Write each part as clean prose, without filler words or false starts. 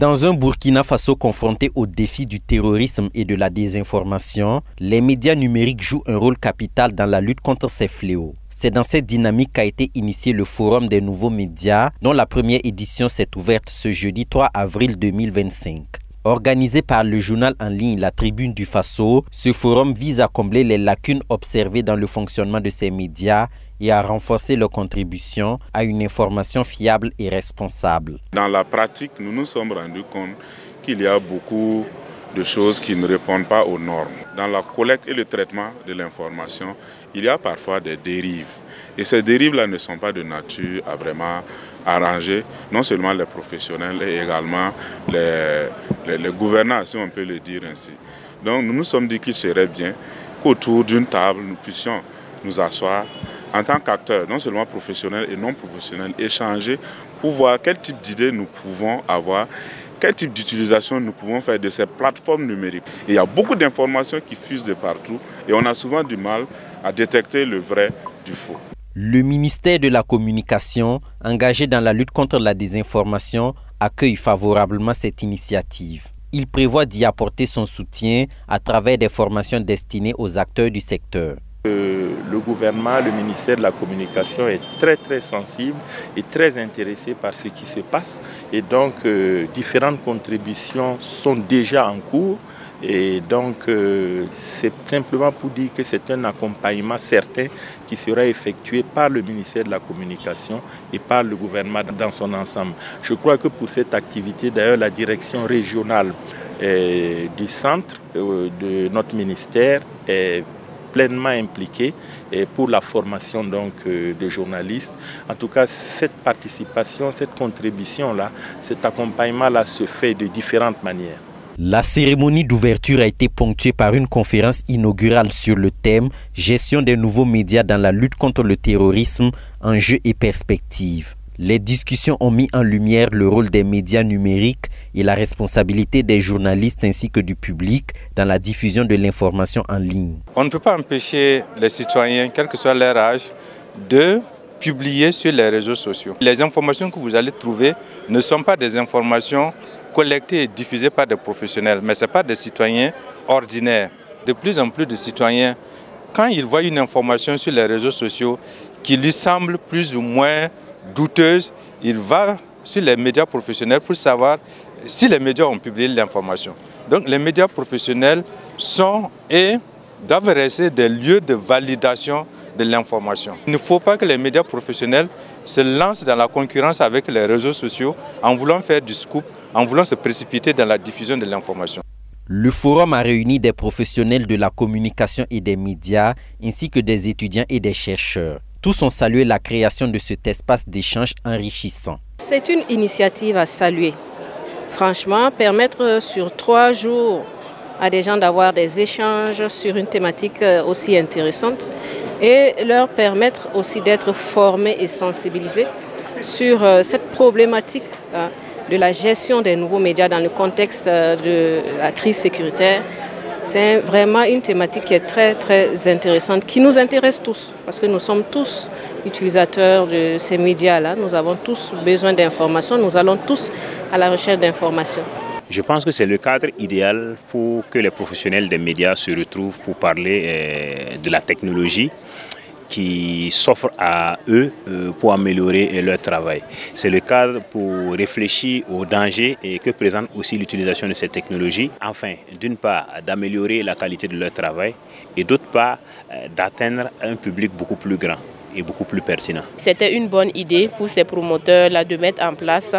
Dans un Burkina Faso confronté aux défis du terrorisme et de la désinformation, les médias numériques jouent un rôle capital dans la lutte contre ces fléaux. C'est dans cette dynamique qu'a été initié le Forum des nouveaux médias, dont la première édition s'est ouverte ce jeudi 3 avril 2025. Organisé par le journal en ligne La Tribune du Faso, ce forum vise à combler les lacunes observées dans le fonctionnement de ces médias et à renforcer leur contribution à une information fiable et responsable. Dans la pratique, nous nous sommes rendus compte qu'il y a beaucoup de choses qui ne répondent pas aux normes. Dans la collecte et le traitement de l'information, il y a parfois des dérives. Et ces dérives-là ne sont pas de nature à vraiment arranger non seulement les professionnels, mais également les gouvernants, si on peut le dire ainsi. Donc nous nous sommes dit qu'il serait bien qu'autour d'une table, nous puissions nous asseoir en tant qu'acteurs, non seulement professionnels et non professionnels, échanger pour voir quel type d'idées nous pouvons avoir, quel type d'utilisation nous pouvons faire de ces plateformes numériques. Et il y a beaucoup d'informations qui fusent de partout et on a souvent du mal à détecter le vrai du faux. Le ministère de la Communication, engagé dans la lutte contre la désinformation, accueille favorablement cette initiative. Il prévoit d'y apporter son soutien à travers des formations destinées aux acteurs du secteur. Le gouvernement, le ministère de la Communication est très sensible et très intéressé par ce qui se passe. Et donc, différentes contributions sont déjà en cours. Et donc, c'est simplement pour dire que c'est un accompagnement certain qui sera effectué par le ministère de la Communication et par le gouvernement dans son ensemble. Je crois que pour cette activité, d'ailleurs, la direction régionale du centre de notre ministère est pleinement impliquée pour la formation des journalistes. En tout cas, cette participation, cette contribution-là, cet accompagnement-là se fait de différentes manières. La cérémonie d'ouverture a été ponctuée par une conférence inaugurale sur le thème « Gestion des nouveaux médias dans la lutte contre le terrorisme, enjeux et perspectives ». Les discussions ont mis en lumière le rôle des médias numériques et la responsabilité des journalistes ainsi que du public dans la diffusion de l'information en ligne. On ne peut pas empêcher les citoyens, quel que soit leur âge, de publier sur les réseaux sociaux. Les informations que vous allez trouver ne sont pas des informations collectées et diffusées par des professionnels, mais ce n'est pas des citoyens ordinaires. De plus en plus de citoyens, quand ils voient une information sur les réseaux sociaux qui lui semble plus ou moins douteuse, il va sur les médias professionnels pour savoir si les médias ont publié l'information. Donc les médias professionnels sont et doivent rester des lieux de validation de l'information. Il ne faut pas que les médias professionnels se lancent dans la concurrence avec les réseaux sociaux en voulant faire du scoop, en voulant se précipiter dans la diffusion de l'information. Le forum a réuni des professionnels de la communication et des médias, ainsi que des étudiants et des chercheurs. Tous ont salué la création de cet espace d'échange enrichissant. C'est une initiative à saluer. Franchement, permettre sur 3 jours à des gens d'avoir des échanges sur une thématique aussi intéressante et leur permettre aussi d'être formés et sensibilisés sur cette problématique de la gestion des nouveaux médias dans le contexte de la crise sécuritaire. C'est vraiment une thématique qui est très intéressante, qui nous intéresse tous, parce que nous sommes tous utilisateurs de ces médias-là. Nous avons tous besoin d'informations, nous allons tous à la recherche d'informations. Je pense que c'est le cadre idéal pour que les professionnels des médias se retrouvent pour parler de la technologie qui s'offre à eux pour améliorer leur travail. C'est le cadre pour réfléchir aux dangers et que présente aussi l'utilisation de ces technologies, afin d'une part d'améliorer la qualité de leur travail et d'autre part d'atteindre un public beaucoup plus grand et beaucoup plus pertinent. C'était une bonne idée pour ces promoteurs-là de mettre en place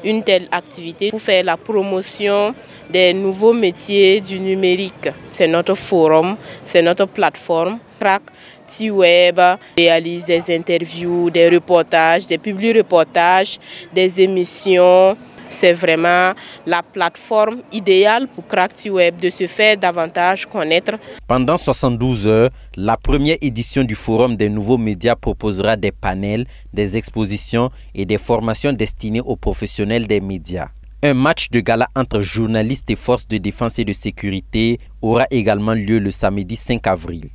une telle activité pour faire la promotion des nouveaux métiers du numérique. C'est notre forum, c'est notre plateforme. Crack T-Web réalise des interviews, des reportages, des publi-reportages, des émissions. C'est vraiment la plateforme idéale pour Crack T-Web de se faire davantage connaître. Pendant 72 heures, la première édition du Forum des nouveaux médias proposera des panels, des expositions et des formations destinées aux professionnels des médias. Un match de gala entre journalistes et forces de défense et de sécurité aura également lieu le samedi 5 avril.